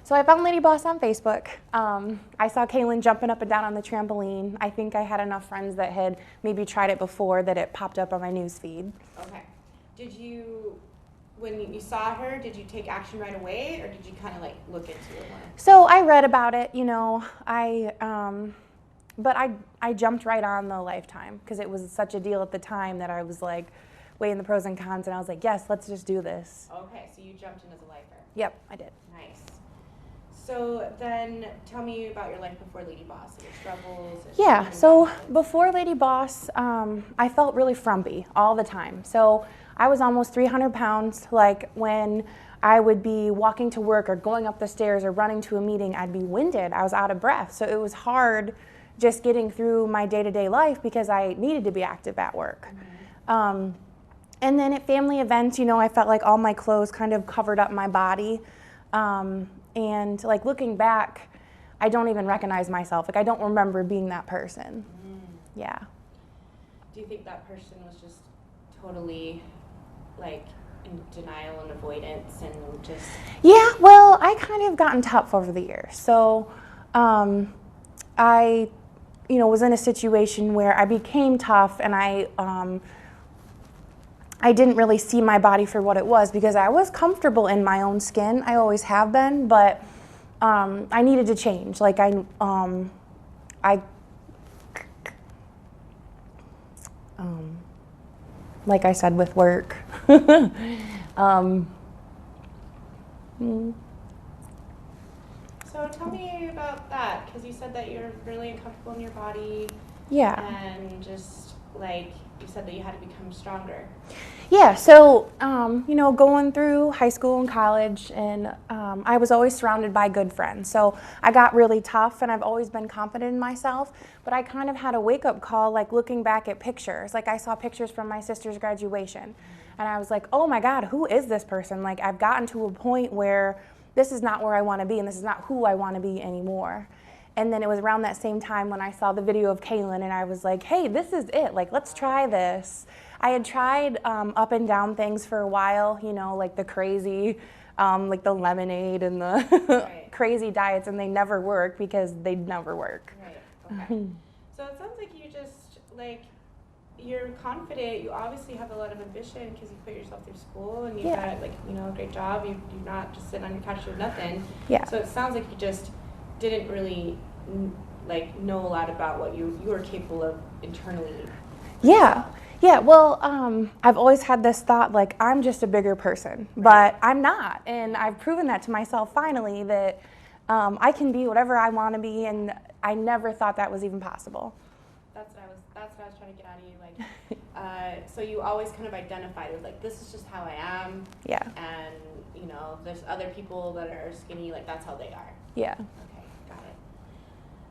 So I found LadyBoss on Facebook. I saw Kaelin jumping up and down on the trampoline. I think I had enough friends that had maybe tried it before that it popped up on my news feed. Okay. Did you, when you saw her, did you take action right away, or did you kind of like look into it more? So I read about it, you know, but I jumped right on the Lifetime because it was such a deal at the time that I was like weighing the pros and cons, and I was like, yes, let's just do this. Okay, so you jumped in as a lifer. Yep, I did. Nice. So then tell me about your life before LadyBoss, your struggles. Yeah, so before LadyBoss, I felt really frumpy all the time. So I was almost 300 pounds. Like when I would be walking to work or going up the stairs or running to a meeting, I'd be winded. I was out of breath. So it was hard just getting through my day-to-day life because I needed to be active at work. Mm-hmm. And then at family events, you know, I felt like all my clothes kind of covered up my body. And like looking back, I don't even recognize myself. Like I don't remember being that person. Yeah. Do you think that person was just totally like in denial and avoidance and just... Yeah, well, I kind of gotten tough over the years. So I, you know, was in a situation where I became tough, and I didn't really see my body for what it was because I was comfortable in my own skin. I always have been, but I needed to change. Like like I said with work. So tell me about that, because you said that you're really uncomfortable in your body. Yeah. And just like you said that you had to become stronger. Yeah, so, you know, going through high school and college, and I was always surrounded by good friends. So I got really tough, and I've always been confident in myself, but I kind of had a wake-up call, like looking back at pictures. Like I saw pictures from my sister's graduation, and I was like, oh my God, who is this person? Like I've gotten to a point where this is not where I want to be, and this is not who I want to be anymore. And then it was around that same time when I saw the video of Kaelin, and I was like, hey, this is it. Like, let's try this. I had tried up and down things for a while, you know, like the crazy, like the lemonade and the Right. crazy diets, and they never work because they never work. Right, okay. So it sounds like you just, like, you're confident. You obviously have a lot of ambition because you put yourself through school and you've got, like, you know, a great job. You're not just sitting on your couch doing nothing. Yeah. So it sounds like you just didn't really like know a lot about what you were capable of internally. Yeah. Yeah, well, I've always had this thought, like, I'm just a bigger person, but I'm not. And I've proven that to myself finally, that I can be whatever I want to be, and I never thought that was even possible. That's what I was trying to get out of you. Like, so you always kind of identified with, like, this is just how I am. Yeah. And, you know, there's other people that are skinny, like, that's how they are. Yeah. Okay, got it.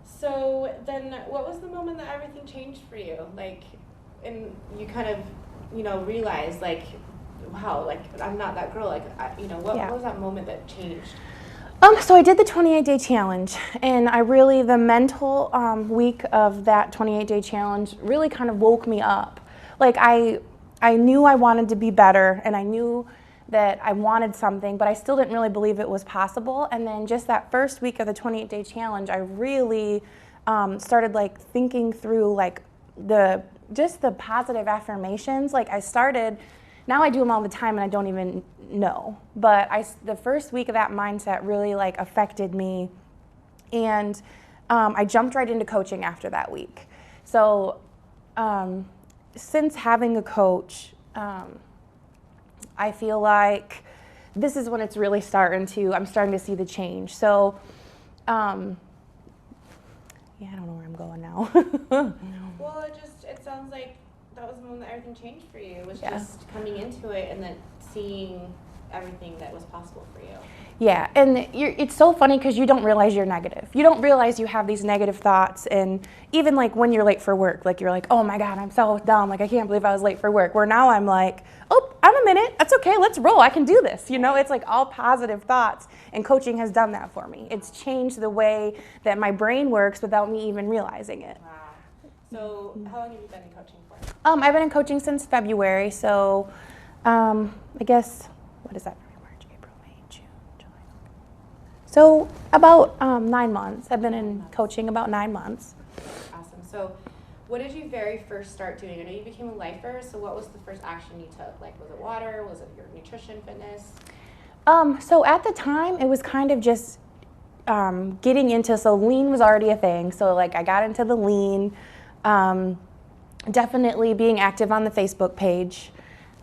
So then what was the moment that everything changed for you? Like, and you kind of, you know, realized, like, wow, like, I'm not that girl. Like, you know, what was that moment that changed? So I did the 28-day challenge, and I really, the mental week of that 28-day challenge really kind of woke me up. Like, I knew I wanted to be better, and I knew that I wanted something, but I still didn't really believe it was possible. And then just that first week of the 28-day challenge, I really started, like, thinking through, like, just the positive affirmations. Like, I started, now I do them all the time and I don't even know, but the first week of that mindset really, like, affected me, and I jumped right into coaching after that week. So since having a coach, I feel like this is when it's really I'm starting to see the change. So yeah, I don't know where I'm going now. Well, it sounds like that was the moment that everything changed for you. It was just coming into it and then seeing everything that was possible for you. Yeah, and it's so funny because you don't realize you're negative. You don't realize you have these negative thoughts, and even like when you're late for work, like you're like, oh my God, I'm so dumb. Like I can't believe I was late for work. Where now I'm like, oh, I'm a minute. That's okay. Let's roll. I can do this. You know, it's like all positive thoughts, and coaching has done that for me. It's changed the way that my brain works without me even realizing it. Wow. So how long have you been in coaching for? I've been in coaching since February, so I guess, what is that? March, April, May, June, July. So about 9 months. I've been in coaching about 9 months. Awesome. So what did you very first start doing? I know you became a lifer, so what was the first action you took? Like, was it water? Was it your nutrition, fitness? So at the time, it was kind of just getting into, so lean was already a thing. So like I got into the lean, definitely being active on the Facebook page.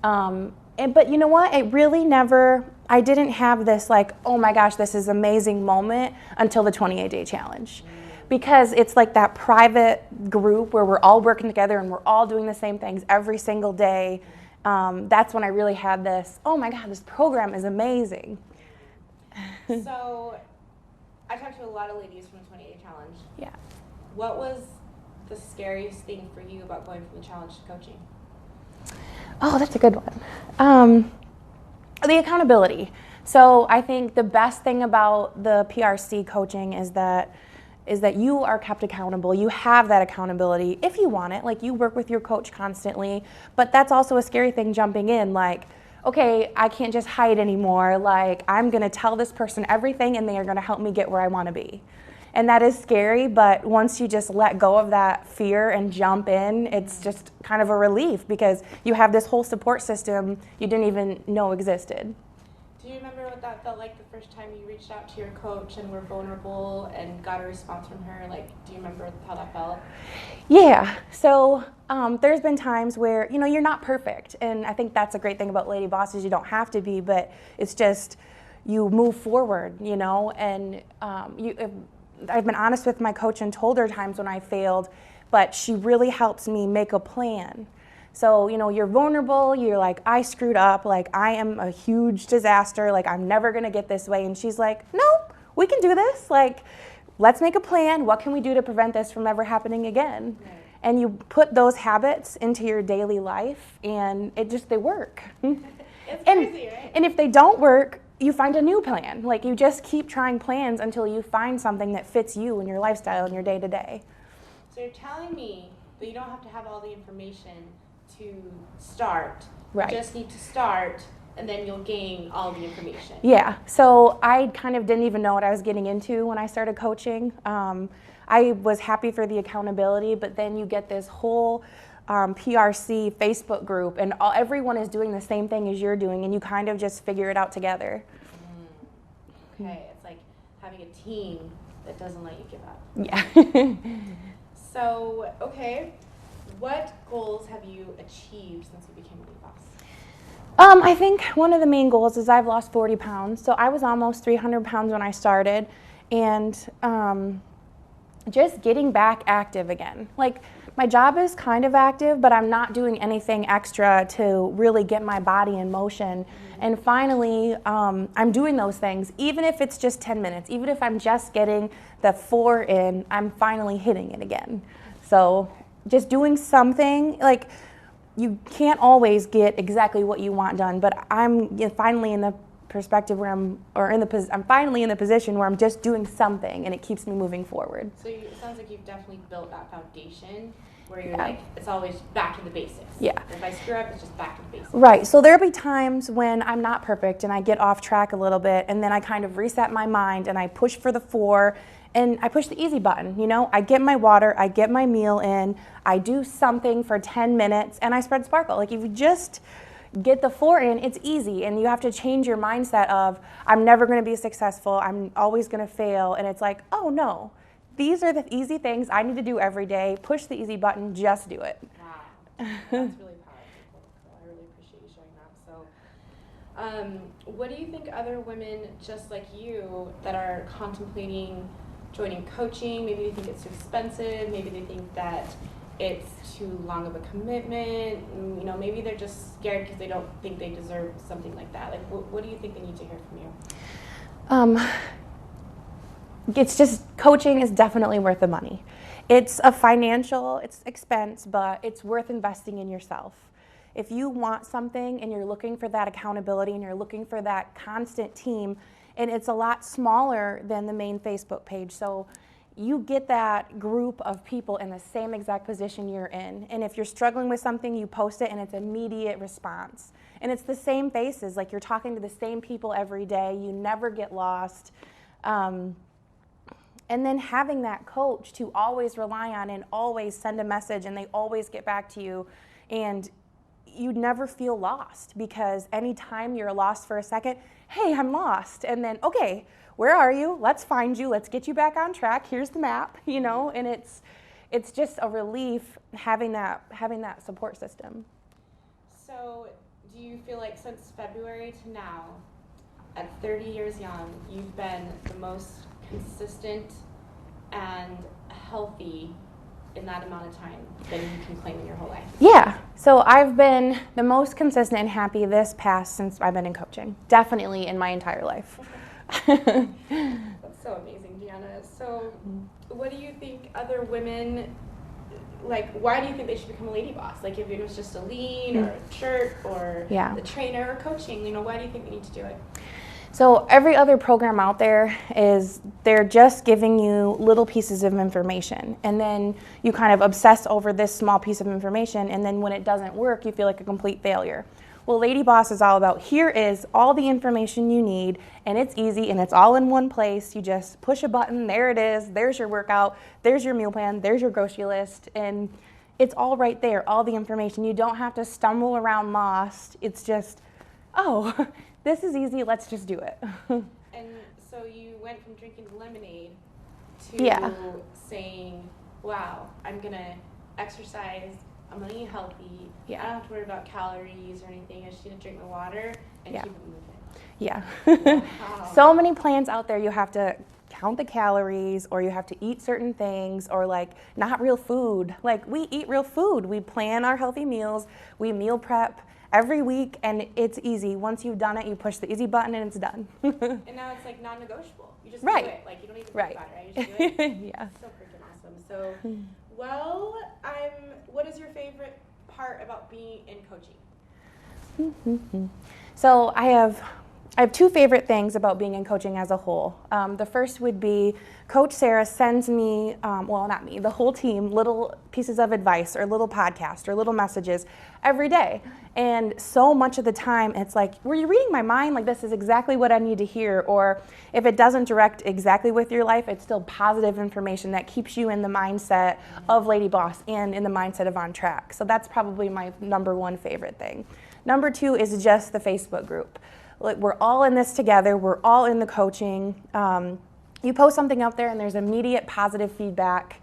But you know what? It really never, I didn't have this like, oh my gosh, this is amazing moment until the 28-day challenge. Because it's like that private group where we're all working together and we're all doing the same things every single day. That's when I really had this, oh my God, this program is amazing. So I talked to a lot of ladies from the 28-day challenge. Yeah. What was the scariest thing for you about going from the challenge to coaching? Oh, that's a good one. The accountability. So I think the best thing about the PRC coaching is that you are kept accountable. You have that accountability if you want it. Like, you work with your coach constantly, but that's also a scary thing jumping in. Like, okay, I can't just hide anymore. Like, I'm going to tell this person everything and they are going to help me get where I want to be. And that is scary, but once you just let go of that fear and jump in, it's just kind of a relief because you have this whole support system you didn't even know existed. Do you remember what that felt like the first time you reached out to your coach and were vulnerable and got a response from her? Like, do you remember how that felt? Yeah, so there's been times where, you know, you're not perfect. And I think that's a great thing about LadyBoss is you don't have to be, but it's just you move forward, you know, and I've been honest with my coach and told her times when I failed, but she really helps me make a plan. So, you know, you're vulnerable, you're like, I screwed up, like I am a huge disaster, like I'm never gonna get this way. And she's like, no, we can do this. Like, let's make a plan. What can we do to prevent this from ever happening again? Right. And you put those habits into your daily life and they work. It's crazy, right? And if they don't work, you find a new plan. Like, you just keep trying plans until you find something that fits you and your lifestyle and your day to day. So you're telling me that you don't have to have all the information to start. Right. You just need to start, and then you'll gain all the information. Yeah. So I kind of didn't even know what I was getting into when I started coaching. I was happy for the accountability, but then you get this whole PRC Facebook group, and everyone is doing the same thing as you're doing, and you kind of just figure it out together. Okay. It's like having a team that doesn't let you give up. Yeah. So, okay. What goals have you achieved since you became LadyBoss? I think one of the main goals is I've lost 40 pounds. So I was almost 300 pounds when I started, and just getting back active again. Like, my job is kind of active, but I'm not doing anything extra to really get my body in motion. And finally, I'm doing those things, even if it's just 10 minutes, even if I'm just getting the 4 in, I'm finally hitting it again. So just doing something, like, you can't always get exactly what you want done, but I'm finally in the perspective where I'm finally in the position where I'm just doing something and it keeps me moving forward. So it sounds like you've definitely built that foundation where you're like, it's always back to the basics. Yeah. If I screw up, it's just back to the basics. Right. So there'll be times when I'm not perfect and I get off track a little bit, and then I kind of reset my mind and I push for the 4. And I push the easy button, you know, I get my water, I get my meal in, I do something for 10 minutes, and I spread sparkle. Like, if you just get the 4 in, it's easy, and you have to change your mindset of, I'm never gonna be successful, I'm always gonna fail, and it's like, oh no, these are the easy things I need to do every day, push the easy button, just do it. Wow, that's really powerful. I really appreciate you sharing that. So, what do you think other women just like you that are contemplating joining coaching, maybe they think it's too expensive, maybe they think that it's too long of a commitment, you know, maybe they're just scared because they don't think they deserve something like that. Like, what do you think they need to hear from you? It's just, coaching is definitely worth the money. It's a financial, it's expense, but it's worth investing in yourself. If you want something and you're looking for that accountability and you're looking for that constant team, and it's a lot smaller than the main Facebook page. So you get that group of people in the same exact position you're in. And if you're struggling with something, you post it and it's immediate response. And it's the same faces, like you're talking to the same people every day. You never get lost. And then having that coach to always rely on and always send a message and they always get back to you, and you'd never feel lost, because anytime you're lost for a second, hey, I'm lost. And then, okay, where are you? Let's find you. Let's get you back on track. Here's the map, and it's just a relief having that support system. So do you feel like since February to now, at 30 years young, you've been the most consistent and healthy in that amount of time than you can claim in your whole life? Yeah. So I've been the most consistent and happy since I've been in coaching. Definitely in my entire life. That's so amazing, Deanna. So what do you think other women, why do you think they should become a lady boss? Like, if it was just a lean or a shirt or the trainer or coaching, why do you think they need to do it? So every other program out there they're just giving you little pieces of information, and then you kind of obsess over this small piece of information, and then when it doesn't work, you feel like a complete failure. Well, Lady Boss is all about, here is all the information you need, and it's easy, and it's all in one place. You just push a button, there it is, there's your workout, there's your meal plan, there's your grocery list, and it's all right there, all the information. You don't have to stumble around lost. It's just, oh, this is easy, let's just do it. And so you went from drinking lemonade to saying, wow, I'm going to exercise, I'm going to eat healthy, I don't have to worry about calories or anything, I just need to drink my water and keep it moving. Yeah. Wow. So many plans out there, you have to count the calories, or you have to eat certain things, or not real food. We eat real food. We plan our healthy meals, we meal prep every week, and it's easy. Once you've done it, you push the easy button and it's done. And now it's non-negotiable. You just do it. You don't even think about it, right? You just do it. Yeah. So freaking awesome. So, what is your favorite part about being in coaching? So I have two favorite things about being in coaching as a whole. The first would be Coach Sarah sends me, not me, the whole team, little pieces of advice or little podcasts or little messages every day. And so much of the time it's were you reading my mind? This is exactly what I need to hear. Or if it doesn't direct exactly with your life, it's still positive information that keeps you in the mindset of Lady Boss and in the mindset of on track. So that's probably my number one favorite thing. Number two is just the Facebook group. We're all in this together. We're all in the coaching. You post something out there and there's immediate positive feedback,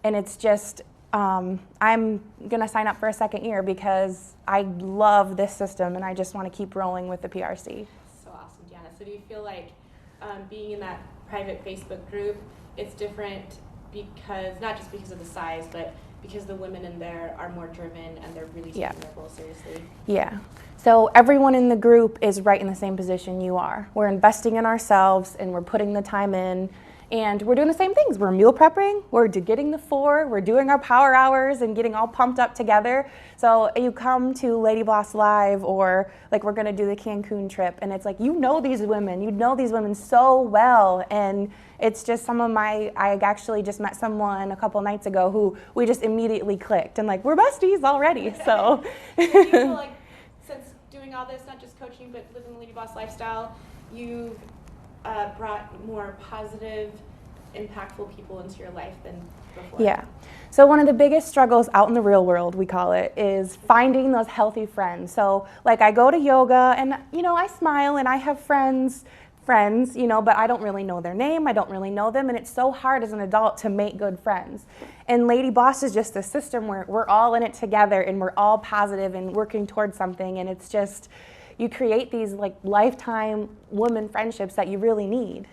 and it's just, I'm going to sign up for a second year because I love this system and I just want to keep rolling with the PRC. So awesome, Deanna. So do you feel like being in that private Facebook group, it's different because, not just because of the size, but because the women in there are more driven and they're really taking their goals seriously? Yeah. So everyone in the group is right in the same position you are. We're investing in ourselves and we're putting the time in, and we're doing the same things. We're meal prepping, we're getting the 4, we're doing our power hours and getting all pumped up together. So you come to Lady Boss Live, or we're gonna do the Cancun trip, and it's you know these women so well, and it's just I actually just met someone a couple nights ago who we just immediately clicked, and we're besties already, so. Do you feel like, since doing all this, not just coaching, but living the Lady Boss lifestyle, you've brought more positive, impactful people into your life than before? Yeah. So one of the biggest struggles out in the real world, we call it, is finding those healthy friends. So I go to yoga and, I smile and I have friends, but I don't really know their name, I don't really know them, and it's so hard as an adult to make good friends. And Lady Boss is just a system where we're all in it together and we're all positive and working towards something, and it's just, you create these lifetime woman friendships that you really need.